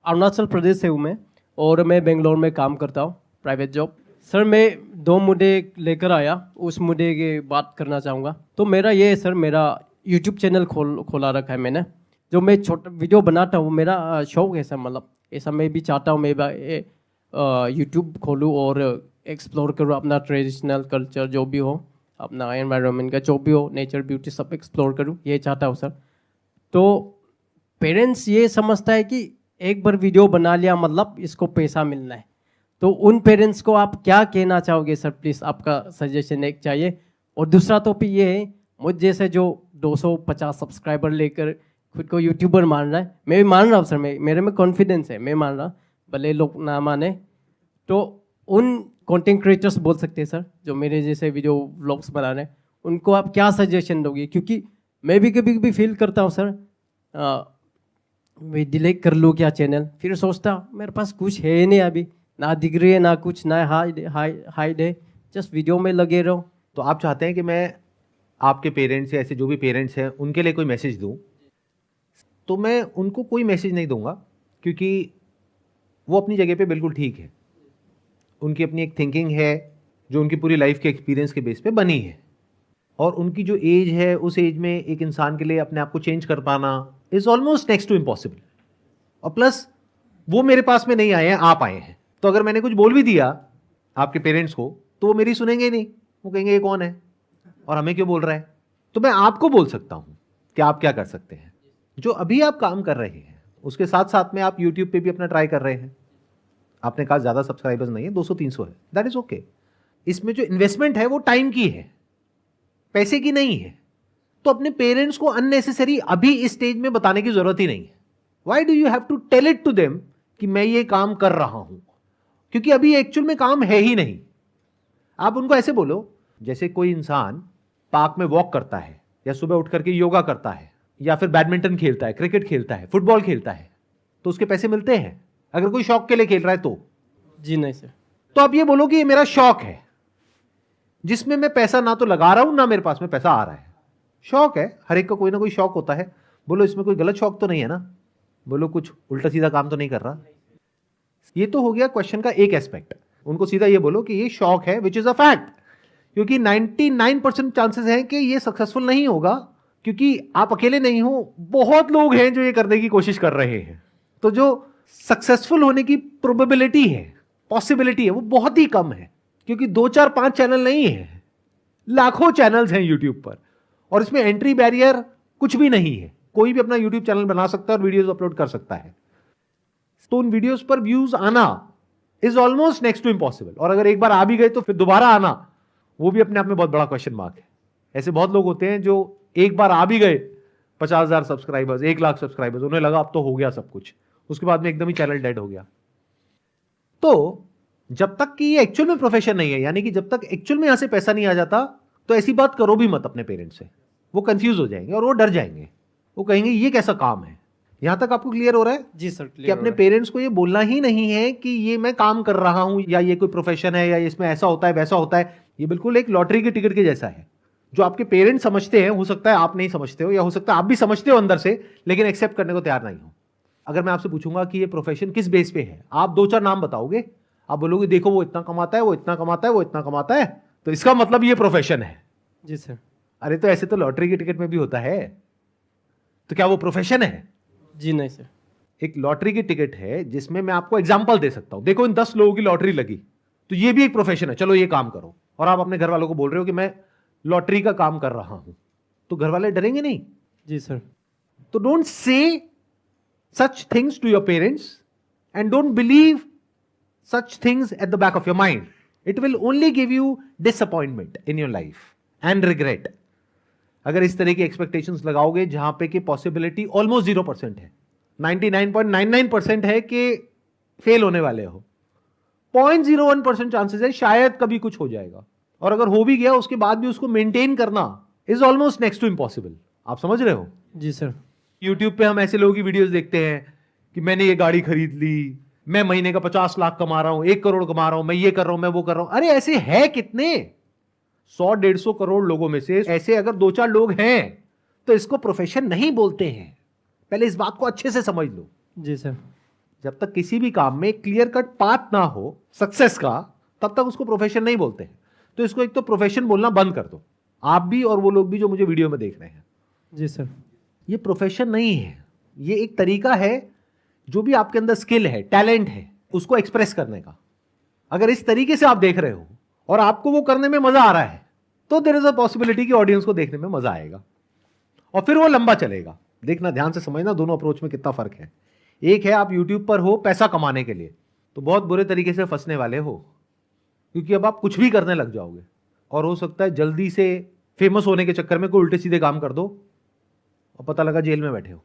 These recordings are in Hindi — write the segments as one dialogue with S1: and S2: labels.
S1: अरुणाचल प्रदेश से हूँ मैं और मैं बेंगलोर में काम करता हूँ प्राइवेट जॉब। सर मैं 2 मुद्दे लेकर आया, उस मुद्दे की बात करना चाहूँगा। तो मेरा ये है सर, मेरा यूट्यूब चैनल खोला रखा है मैंने। जो मैं छोटा वीडियो बनाता हूँ, मेरा शौक है सर, मतलब ऐसा मैं भी चाहता हूँ मैं यूट्यूब खोलूँ और एक्सप्लोर करूँ अपना ट्रेडिशनल कल्चर जो भी हो, अपना एनवायरनमेंट का जो भी हो, नेचर ब्यूटी सब एक्सप्लोर करूँ, ये चाहता हूँ सर। तो पेरेंट्स ये समझता है कि एक बार वीडियो बना लिया मतलब इसको पैसा मिलना है। तो उन पेरेंट्स को आप क्या कहना चाहोगे सर? प्लीज़ आपका सजेशन एक चाहिए। और दूसरा टॉपिक ये है, मुझ जैसे जो 250 सब्सक्राइबर लेकर खुद को यूट्यूबर मान रहा है, मैं भी मान रहा हूँ सर, मेरे में कॉन्फिडेंस है, मैं मान रहा, भले लोग ना माने। तो उन कंटेंट क्रिएटर्स बोल सकते हैं सर जो मेरे जैसे वीडियो व्लॉग्स बना रहे हैं, उनको आप क्या सजेशन दोगे? क्योंकि मैं भी कभी कभी फील करता हूँ सर, मैं डिलीट कर लूँ क्या चैनल, फिर सोचता मेरे पास कुछ है ही नहीं अभी, ना डिग्री है ना कुछ, ना हाइड है, जस्ट वीडियो में लगे रहो।
S2: तो आप चाहते हैं कि मैं आपके पेरेंट्स या ऐसे जो भी पेरेंट्स हैं उनके लिए कोई मैसेज दूं, तो मैं उनको कोई मैसेज नहीं दूंगा, क्योंकि वो अपनी जगह पे बिल्कुल ठीक है। उनकी अपनी एक थिंकिंग है जो उनकी पूरी लाइफ के एक्सपीरियंस के बेस पे बनी है, और उनकी जो एज है उस एज में एक इंसान के लिए अपने आप को चेंज कर पाना is almost next to impossible. और प्लस वो मेरे पास में नहीं आए हैं, आप आए हैं। तो अगर मैंने कुछ बोल भी दिया आपके पेरेंट्स को तो वो मेरी सुनेंगे ही नहीं, वो कहेंगे ये कौन है और हमें क्यों बोल रहा है। तो मैं आपको बोल सकता हूं कि आप क्या कर सकते हैं। जो अभी आप काम कर रहे हैं उसके साथ साथ में आप यूट्यूब पे भी अपना ट्राई कर रहे हैं। आपने कहा ज्यादा सब्सक्राइबर्स नहीं है, 200-300 है, दैट इज ओके। इसमें जो इन्वेस्टमेंट है वो टाइम की है, पैसे की नहीं है। तो अपने पेरेंट्स को अननेसेसरी अभी इस स्टेज में बताने की जरूरत ही नहीं है। Why do you have to tell it to them कि मैं ये काम कर रहा हूं, क्योंकि अभी एक्चुअल में काम है ही नहीं। आप उनको ऐसे बोलो जैसे कोई इंसान पार्क में वॉक करता है, या सुबह उठ करके योगा करता है, या फिर बैडमिंटन खेलता है, क्रिकेट खेलता है, फुटबॉल खेलता है, तो उसके पैसे मिलते हैं। अगर कोई शौक के लिए खेल रहा है तो
S1: जी नहीं सर।
S2: तो आप ये बोलो कि ये मेरा शौक है जिसमें मैं पैसा ना तो लगा रहा हूं ना मेरे पास में पैसा आ रहा है। शौक है, हर एक का कोई ना कोई शौक होता है। बोलो इसमें कोई गलत शौक तो नहीं है ना, बोलो कुछ उल्टा सीधा काम तो नहीं कर रहा। ये तो हो गया क्वेश्चन का एक एस्पेक्ट। उनको सीधा ये बोलो कि ये शौक है, विच इज अ फैक्ट, क्योंकि 99% चांसेस हैं कि ये सक्सेसफुल नहीं होगा, क्योंकि आप अकेले नहीं हो, बहुत लोग हैं जो ये करने की कोशिश कर रहे हैं। तो जो सक्सेसफुल होने की प्रोबेबिलिटी है, पॉसिबिलिटी है, वो बहुत ही कम है, क्योंकि 2-4-5 चैनल नहीं है, लाखों चैनल्स हैं यूट्यूब पर, और इसमें एंट्री बैरियर कुछ भी नहीं है। कोई भी अपना यूट्यूब चैनल बना सकता है और वीडियोस अपलोड कर सकता है। तो उन वीडियोस पर व्यूज आना is almost next to impossible, और अगर एक बार आ भी गए तो फिर दोबारा आना वो भी अपने आप में बहुत बड़ा क्वेश्चन मार्क है। ऐसे बहुत लोग होते हैं जो एक बार आ भी गए 50,000 सब्सक्राइबर्स, 1,00,000 सब्सक्राइबर्स, उन्हें लगा अब तो हो गया सब कुछ, उसके बाद में एकदम ही चैनल डेड हो गया। तो जब तक कि ये एक्चुअल में प्रोफेशन नहीं है, यानी कि जब तक एक्चुअल में यहां से पैसा नहीं आ जाता, तो ऐसी बात करो भी मत अपने पेरेंट्स से। वो कंफ्यूज हो जाएंगे और वो डर जाएंगे, वो कहेंगे ये कैसा काम है। यहां तक आपको क्लियर हो रहा है?
S1: जी सर,
S2: कि अपने पेरेंट्स को ये बोलना ही नहीं है कि ये मैं काम कर रहा हूं, या ये कोई प्रोफेशन है, या इसमें ऐसा होता है वैसा होता है। ये बिल्कुल एक लॉटरी के टिकट के जैसा है। जो आपके पेरेंट्स समझते हैं, हो सकता है आप नहीं समझते हो, या हो सकता है आप भी समझते हो अंदर से, लेकिन एक्सेप्ट करने को तैयार नहीं हो। अगर मैं आपसे पूछूंगा कि ये प्रोफेशन किस बेस पे है, आप 2-4 नाम बताओगे। आप बोलोगे देखो वो इतना कमाता है, वो इतना कमाता है, वो इतना कमाता है, तो इसका मतलब ये प्रोफेशन है।
S1: जी सर।
S2: अरे तो ऐसे तो लॉटरी के टिकट में भी होता है, तो क्या वो प्रोफेशन है?
S1: जी नहीं सर।
S2: एक लॉटरी की टिकट है जिसमें मैं आपको एग्जांपल दे सकता हूं, देखो इन 10 लोगों की लॉटरी लगी, तो ये भी एक प्रोफेशन है, चलो ये काम करो। और आप अपने घर वालों को बोल रहे हो कि मैं लॉटरी का काम कर रहा हूं, तो घर वाले डरेंगे नहीं?
S1: जी सर।
S2: तो don't say such things to your parents, and don't believe such things at the back of your mind. It will only give you disappointment in your life and regret. अगर इस तरह की एक्सपेक्टेशंस लगाओगे जहां पे कि पॉसिबिलिटी ऑलमोस्ट 0% है, 99.99% है कि फेल होने वाले हो, 0.01% चांसेस है शायद कभी कुछ हो जाएगा, और अगर हो भी गया उसके बाद भी उसको मेंटेन करना is almost next to impossible. आप समझ रहे हो?
S1: जी सर।
S2: यूट्यूब पे हम ऐसे लोगों की वीडियोस देखते हैं कि मैंने ये गाड़ी खरीद ली, मैं महीने का 50 लाख कमा रहा हूं, 1 करोड़ कमा रहा हूं, मैं ये कर रहा हूं, मैं वो कर रहा हूं। अरे ऐसे है कितने? 100-150 करोड़ लोगों में से ऐसे अगर 2-4 लोग हैं तो इसको प्रोफेशन नहीं बोलते हैं। पहले इस बात को अच्छे से समझ लो।
S1: जी सर।
S2: जब तक किसी भी काम में क्लियर कट पाथ ना हो सक्सेस का, तब तक उसको प्रोफेशन नहीं बोलते हैं। तो इसको एक तो प्रोफेशन बोलना बंद कर दो, आप भी और वो लोग भी जो मुझे वीडियो में देख रहे हैं।
S1: जी सर।
S2: ये प्रोफेशन नहीं है, ये एक तरीका है, जो भी आपके अंदर स्किल है, टैलेंट है, उसको एक्सप्रेस करने का। अगर इस तरीके से आप देख रहे हो और आपको वो करने में मजा आ रहा है, तो देयर इज अ पॉसिबिलिटी कि ऑडियंस को देखने में मजा आएगा और फिर वो लंबा चलेगा। देखना, ध्यान से समझना दोनों अप्रोच में कितना फर्क है। एक है आप यूट्यूब पर हो पैसा कमाने के लिए, तो बहुत बुरे तरीके से फंसने वाले हो, क्योंकि अब आप कुछ भी करने लग जाओगे और हो सकता है जल्दी से फेमस होने के चक्कर में कोई उल्टे सीधे काम कर दो और पता लगा जेल में बैठे हो।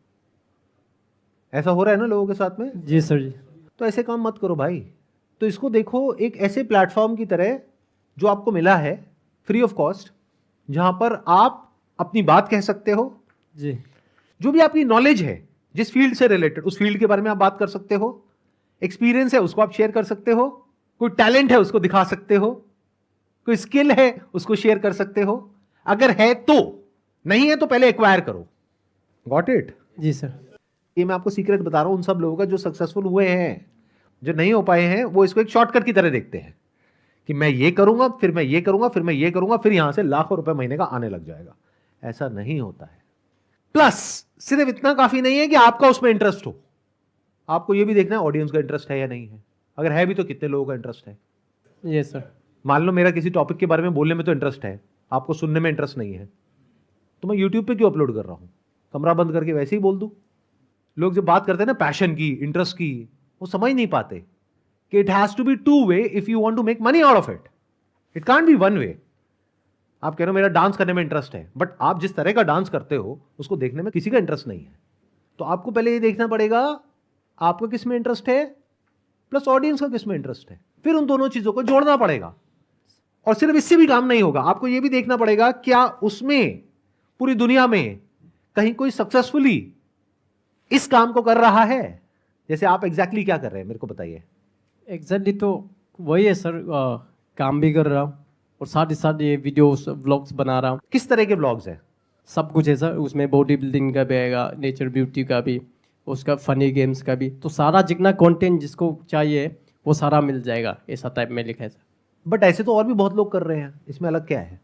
S2: ऐसा हो रहा है ना लोगों के साथ में।
S1: जी सर जी।
S2: तो ऐसे काम मत करो भाई। तो इसको देखो एक ऐसे प्लेटफॉर्म की तरह जो आपको मिला है फ्री ऑफ कॉस्ट, जहां पर आप अपनी बात कह सकते हो।
S1: जी।
S2: जो भी आपकी नॉलेज है जिस फील्ड से रिलेटेड, उस फील्ड के बारे में आप बात कर सकते हो। एक्सपीरियंस है उसको आप शेयर कर सकते हो, कोई टैलेंट है उसको दिखा सकते हो, कोई स्किल है उसको शेयर कर सकते हो। अगर है तो, नहीं है तो पहले एक्वायर करो। Got it?
S1: जी सर।
S2: ये मैं आपको सीक्रेट बता रहा हूं उन सब लोगों का जो सक्सेसफुल हुए हैं। जो नहीं हो पाए हैं वो इसको एक शॉर्टकट की तरह देखते हैं कि मैं ये करूंगा, फिर मैं ये करूंगा, फिर मैं ये करूंगा, फिर यहां से लाखों रुपए महीने का आने लग जाएगा। ऐसा नहीं होता है। प्लस सिर्फ इतना काफी नहीं है कि आपका उसमें इंटरेस्ट हो, आपको ये भी देखना है ऑडियंस का इंटरेस्ट है या नहीं है। अगर है भी तो कितने लोगों का इंटरेस्ट है।
S1: Yes sir.
S2: मान लो मेरा किसी टॉपिक के बारे में बोलने में तो इंटरेस्ट है, आपको सुनने में इंटरेस्ट नहीं है, तो मैं यूट्यूब पे क्यों अपलोड कर रहा हूं? कमरा बंद करके वैसे ही बोल दूं। लोग जब बात करते हैं ना पैशन की, इंटरेस्ट की, वो समझ नहीं पाते कि it has to be two way if you want to make money out of it. It can't be one way. आप कह रहे हो मेरा डांस करने में इंटरेस्ट है, बट आप जिस तरह का डांस करते हो उसको देखने में किसी का इंटरेस्ट नहीं है। तो आपको पहले ये देखना पड़ेगा आपको किस में इंटरेस्ट है, प्लस ऑडियंस का किस में इंटरेस्ट है। फिर उन दोनों चीजों को जोड़ना पड़ेगा। और सिर्फ इससे भी काम नहीं होगा, आपको यह भी देखना पड़ेगा क्या उसमें पूरी दुनिया में कहीं कोई सक्सेसफुली इस काम को कर रहा है। जैसे आप एग्जैक्टली क्या कर रहे हैं मेरे को बताइए।
S1: एग्जैक्टली तो वही है सर, काम भी कर रहा हूँ और साथ ही साथ ये वीडियोस व्लॉग्स बना रहा हूँ।
S2: किस तरह के व्लॉग्स हैं?
S1: सब कुछ है सर, उसमें बॉडी बिल्डिंग का भी आएगा, नेचर ब्यूटी का भी, उसका फनी गेम्स का भी। तो सारा जितना कंटेंट जिसको चाहिए वो सारा मिल जाएगा, ऐसा टाइप में लिखा है सर।
S2: बट ऐसे तो और भी बहुत लोग कर रहे हैं, इसमें अलग क्या है?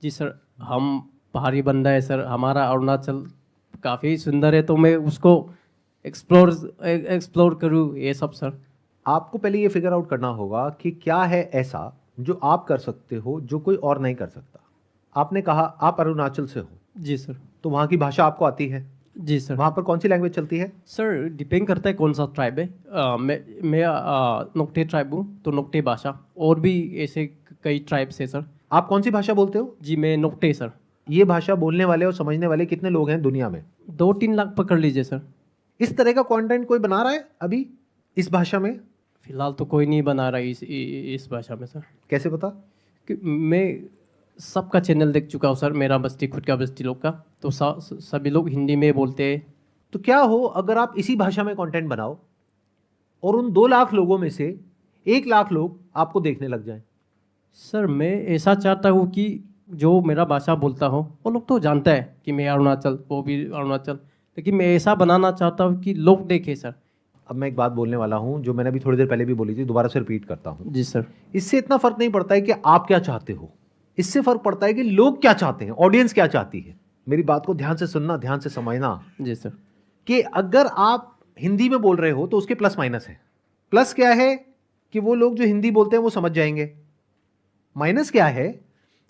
S1: जी सर, हम पहाड़ी बंदा है सर, हमारा अरुणाचल काफ़ी सुंदर है, तो मैं उसको एक्सप्लोर करूँ ये सब सर।
S2: आपको पहले ये फिगर आउट करना होगा कि क्या है ऐसा जो आप कर सकते हो जो कोई और नहीं कर सकता। आपने कहा आप अरुणाचल से हो।
S1: जी सर।
S2: तो वहाँ की भाषा आपको आती है?
S1: जी सर।
S2: वहाँ पर कौन सी लैंग्वेज चलती है?
S1: सर डिपेंड करता है कौन सा ट्राइब है। मैं नोक्टे ट्राइब हूँ, तो नोक्टे भाषा, और भी ऐसे कई ट्राइब्स है सर।
S2: आप कौन सी भाषा बोलते हो?
S1: जी मैं नोक्टे सर।
S2: ये भाषा बोलने वाले और समझने वाले कितने लोग हैं दुनिया में?
S1: 2-3 लाख पकड़ लीजिए सर।
S2: इस तरह का कंटेंट कोई बना रहा है अभी इस भाषा में?
S1: फिलहाल तो कोई नहीं बना रहा इस भाषा में सर।
S2: कैसे पता?
S1: कि मैं सबका चैनल देख चुका हूँ सर, मेरा बस्ती खुद का बस्ती लोग का, तो सभी लोग हिंदी में बोलते हैं।
S2: तो क्या हो अगर आप इसी भाषा में कंटेंट बनाओ और उन 2 लाख लोगों में से 1 लाख लोग आपको देखने लग जाएं?
S1: सर मैं ऐसा चाहता हूँ कि जो मेरा भाषा बोलता हो वो लोग तो जानता है कि मैं अरुणाचल, वो भी अरुणाचल, लेकिन मैं ऐसा बनाना चाहता हूँ कि लोग देखें सर।
S2: अब मैं एक बात बोलने वाला हूं जो मैंने अभी थोड़ी देर पहले भी बोली थी, दोबारा से रिपीट करता हूं।
S1: जी सर।
S2: इससे इतना फर्क नहीं पड़ता है कि आप क्या चाहते हो, इससे फर्क पड़ता है कि लोग क्या चाहते हैं, ऑडियंस क्या चाहती है। मेरी बात को ध्यान से सुनना, ध्यान से समझना।
S1: जी सर।
S2: कि अगर आप हिंदी में बोल रहे हो तो उसके प्लस माइनस है। प्लस क्या है कि वो लोग जो हिंदी बोलते हैं वो समझ जाएंगे। माइनस क्या है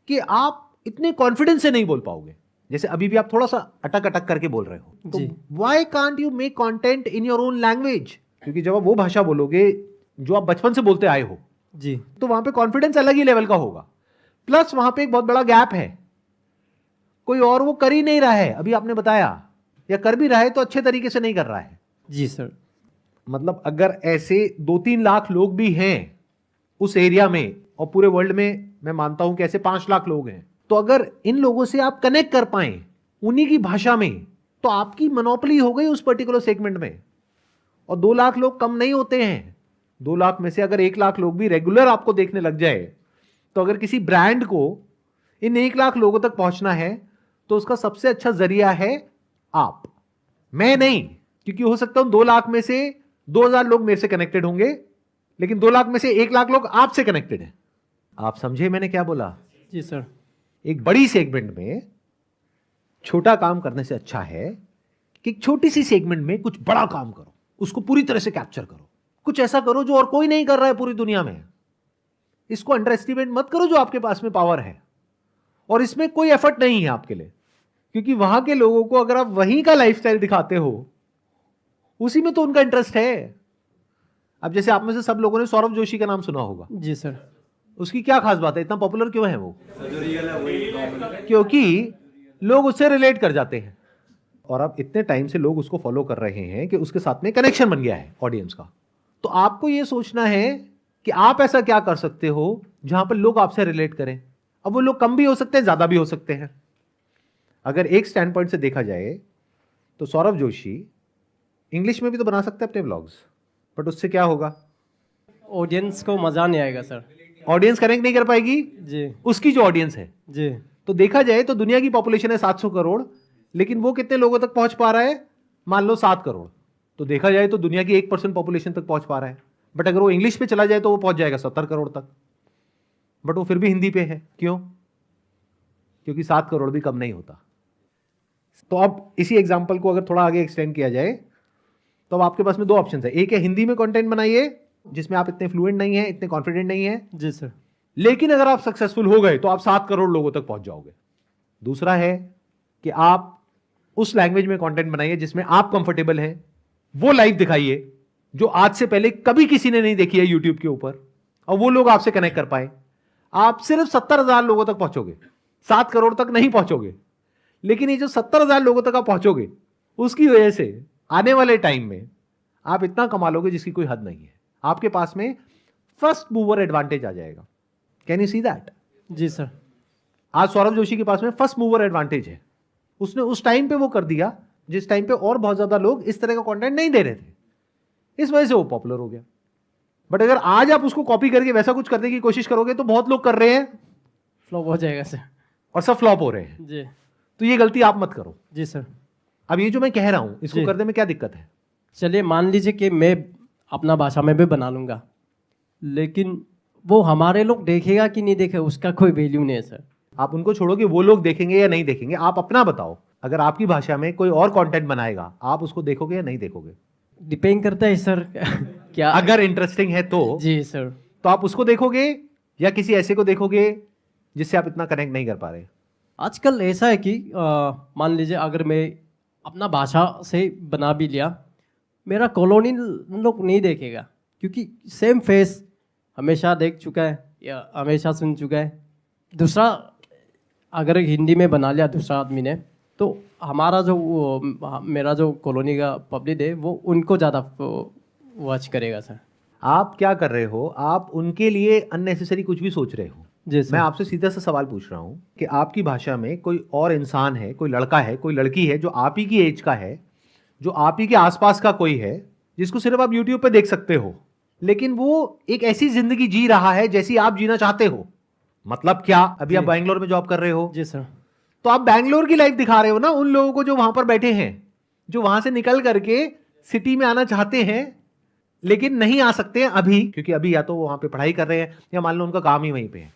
S2: कि आप इतने कॉन्फिडेंस से नहीं बोल पाओगे, जैसे अभी भी आप थोड़ा सा अटक अटक करके बोल रहे हो। तो why can't you make content in your own language? क्योंकि जब आप वो भाषा बोलोगे जो आप बचपन से बोलते आए हो
S1: जी,
S2: तो वहां पे कॉन्फिडेंस अलग ही लेवल का होगा। प्लस वहां पे एक बहुत बड़ा गैप है, कोई और वो कर ही नहीं रहा है। अभी आपने बताया, या कर भी रहा है तो अच्छे तरीके से नहीं कर रहा है।
S1: जी सर।
S2: मतलब अगर ऐसे 2-3 लाख लोग भी हैं उस एरिया में, और पूरे वर्ल्ड में मैं मानता हूं कि ऐसे 5 लाख लोग हैं, तो अगर इन लोगों से आप कनेक्ट कर पाए उन्हीं की भाषा में, तो आपकी मोनोपोली हो गई उस पर्टिकुलर सेगमेंट में। और 2 लाख लोग कम नहीं होते हैं। 2 लाख में से अगर 1 लाख लोग भी रेगुलर आपको देखने लग जाए, तो अगर किसी ब्रांड को इन 1 लाख लोगों तक पहुंचना है तो उसका सबसे अच्छा जरिया है आप, मैं नहीं। क्योंकि हो सकता है 2 लाख में से 2,000 लोग मेरे से कनेक्टेड होंगे, लेकिन 2 लाख में से 1 लाख लोग आपसे कनेक्टेड हैं। आप समझे मैंने क्या बोला?
S1: जी सर।
S2: एक बड़ी सेगमेंट में छोटा काम करने से अच्छा है कि एक छोटी सी सेगमेंट में कुछ बड़ा काम करो, उसको पूरी तरह से कैप्चर करो, कुछ ऐसा करो जो और कोई नहीं कर रहा है पूरी दुनिया में। इसको अंडर एस्टिमेट मत करो जो आपके पास में पावर है, और इसमें कोई एफर्ट नहीं है आपके लिए, क्योंकि वहां के लोगों को अगर आप वहीं का लाइफस्टाइल दिखाते हो, उसी में तो उनका इंटरेस्ट है। अब जैसे आप में से सब लोगों ने सौरभ जोशी का नाम सुना होगा।
S1: जी सर।
S2: उसकी क्या खास बात है, इतना पॉपुलर क्यों है वो? क्योंकि लोग उससे रिलेट कर जाते हैं, और अब इतने टाइम से लोग उसको फॉलो कर रहे हैं कि उसके साथ में कनेक्शन बन गया है ऑडियंस का। तो आपको यह सोचना है कि आप ऐसा क्या कर सकते हो जहां पर लोग आपसे रिलेट करें। अब वो लोग कम भी हो सकते हैं, ज्यादा भी हो सकते हैं। अगर एक स्टैंड पॉइंट से देखा जाए तो सौरभ जोशी इंग्लिश में भी तो बना सकते हैं अपने व्लॉग्स, बट उससे क्या होगा?
S1: ऑडियंस को मजा नहीं आएगा सर।
S2: ऑडियंस कनेक्ट नहीं कर पाएगी
S1: जी।
S2: उसकी जो ऑडियंस है।
S1: जी।
S2: तो देखा जाए तो दुनिया की पॉपुलेशन है 700 करोड़, लेकिन वो कितने लोगों तक पहुंच पा रहा है? मान लो 7 करोड़। तो देखा जाए तो दुनिया की 1% पॉपुलेशन तक पहुंच पा रहा है। बट अगर वो इंग्लिश पे चला जाए तो वो पहुंच जाएगा 70 करोड़ तक, बट वो फिर भी हिंदी पे है। क्यों? क्योंकि 7 करोड़ भी कम नहीं होता। तो अब इसी एग्जाम्पल को अगर थोड़ा आगे एक्सटेंड किया जाए तो अब आपके पास में 2 ऑप्शन है। एक है हिंदी में कंटेंट बनाइए जिसमें आप इतने फ्लुएंट नहीं है, इतने कॉन्फिडेंट नहीं है।
S1: जी सर।
S2: लेकिन अगर आप सक्सेसफुल हो गए तो आप 7 करोड़ लोगों तक पहुंच जाओगे। दूसरा है कि आप उस लैंग्वेज में कंटेंट बनाइए जिसमें आप कंफर्टेबल हैं, वो लाइव दिखाइए जो आज से पहले कभी किसी ने नहीं देखी है यूट्यूब के ऊपर, और वो लोग आपसे कनेक्ट कर पाए। आप सिर्फ 70,000 लोगों तक पहुंचोगे, 7 करोड़ तक नहीं पहुंचोगे। लेकिन ये जो 70,000 लोगों तक आप पहुंचोगे, उसकी वजह से आने वाले टाइम में आप इतना कमा लोगे जिसकी कोई हद नहीं है। आपके पास में फर्स्ट मूवर एडवांटेज आ जाएगा। Can you see that?
S1: जी सर।
S2: आज सौरभ जोशी के पास में फर्स्ट मूवर एडवांटेज है। उसने उस टाइम पे वो कर दिया जिस टाइम पे और बहुत ज्यादा लोग इस तरह का कंटेंट नहीं दे रहे थे, इस वजह से वो पॉपुलर हो गया। बट अगर आज आप उसको कॉपी करके वैसा कुछ करने की कोशिश करोगे तो बहुत लोग कर रहे हैं,
S1: फ्लॉप हो जाएगा सर।
S2: और सब फ्लॉप हो रहे हैं।
S1: जी।
S2: तो ये गलती आप मत करो।
S1: जी सर।
S2: अब ये जो मैं कह रहा हूं इसको
S1: जी।
S2: करने में क्या दिक्कत है?
S1: चलिए मान लीजिए कि मैं अपना भाषा में भी बना लूँगा, लेकिन वो हमारे लोग देखेगा कि नहीं देखेगा उसका कोई वैल्यू नहीं है सर।
S2: आप उनको छोड़ो कि वो लोग देखेंगे या नहीं देखेंगे। आप अपना बताओ, अगर आपकी भाषा में कोई और कंटेंट बनाएगा आप उसको देखोगे या नहीं देखोगे?
S1: डिपेंड करता है सर क्या।
S2: अगर इंटरेस्टिंग है तो
S1: जी सर।
S2: तो आप उसको देखोगे या किसी ऐसे को देखोगे जिससे आप इतना कनेक्ट नहीं कर पा रहे?
S1: आजकल ऐसा है कि मान लीजिए अगर मैं अपना भाषा से बना भी लिया, मेरा कॉलोनी लोग नहीं देखेगा, क्योंकि सेम फेस हमेशा देख चुका है या हमेशा सुन चुका है। दूसरा अगर हिंदी में बना लिया दूसरा आदमी ने, तो हमारा जो मेरा जो कॉलोनी का पब्लिक है वो उनको ज़्यादा वॉच करेगा सर।
S2: आप क्या कर रहे हो? आप उनके लिए अननेसेसरी कुछ भी सोच रहे हो।
S1: जी सर।
S2: मैं आपसे सीधा सा सवाल पूछ रहा हूं कि आपकी भाषा में कोई और इंसान है, कोई लड़का है, कोई लड़की है जो आप ही की एज का है, जो आप ही के आसपास का कोई है, जिसको सिर्फ आप यूट्यूब पे देख सकते हो, लेकिन वो एक ऐसी जिंदगी जी रहा है जैसी आप जीना चाहते हो। मतलब क्या? अभी आप बैंगलोर में जॉब कर रहे हो।
S1: जी सर।
S2: तो आप बैंगलोर की लाइफ दिखा रहे हो ना उन लोगों को जो वहां पर बैठे हैं, जो वहां से निकल करके सिटी में आना चाहते हैं लेकिन नहीं आ सकते हैं अभी, क्योंकि अभी या तो वो वहां पे पढ़ाई कर रहे हैं या मान लो उनका काम ही वहीं पे है,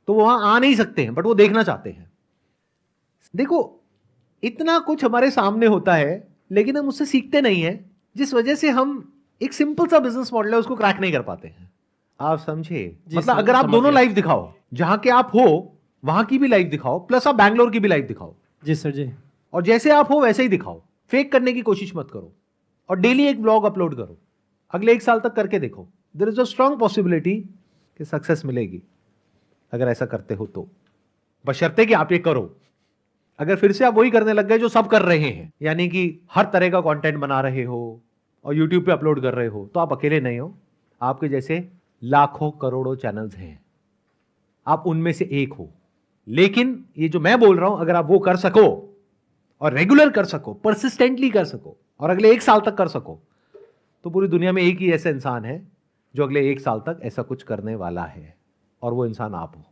S2: तो वो वहां आ नहीं सकते हैं, बट वो देखना चाहते हैं। देखो, इतना कुछ हमारे सामने होता है लेकिन हम उससे सीखते नहीं है, जिस वजह से हम एक सिंपल सा बिजनेस मॉडल है उसको क्रैक नहीं कर पाते हैं। आप समझे? मतलब अगर आप दोनों लाइफ दिखाओ, जहां के आप हो वहां की भी लाइफ दिखाओ, प्लस आप बैंगलोर की भी लाइफ दिखाओ।
S1: जी सर। जी।
S2: और जैसे आप हो वैसे ही दिखाओ, फेक करने की कोशिश मत करो, और डेली एक ब्लॉग अपलोड करो। अगले 1 साल तक करके देखो, there is a strong possibility कि सक्सेस मिलेगी अगर ऐसा करते हो तो, बशर्ते कि आप ये करो। अगर फिर से आप वही करने लग गए जो सब कर रहे हैं, यानी कि हर तरह का कंटेंट बना रहे हो और यूट्यूब पे अपलोड कर रहे हो, तो आप अकेले नहीं हो। आपके जैसे लाखों करोड़ों चैनल्स हैं, आप उनमें से एक हो। लेकिन ये जो मैं बोल रहा हूं, अगर आप वो कर सको और रेगुलर कर सको, परसिस्टेंटली कर सको, और अगले 1 साल तक कर सको, तो पूरी दुनिया में एक ही ऐसा इंसान है जो अगले 1 साल तक ऐसा कुछ करने वाला है, और वो इंसान आप हो।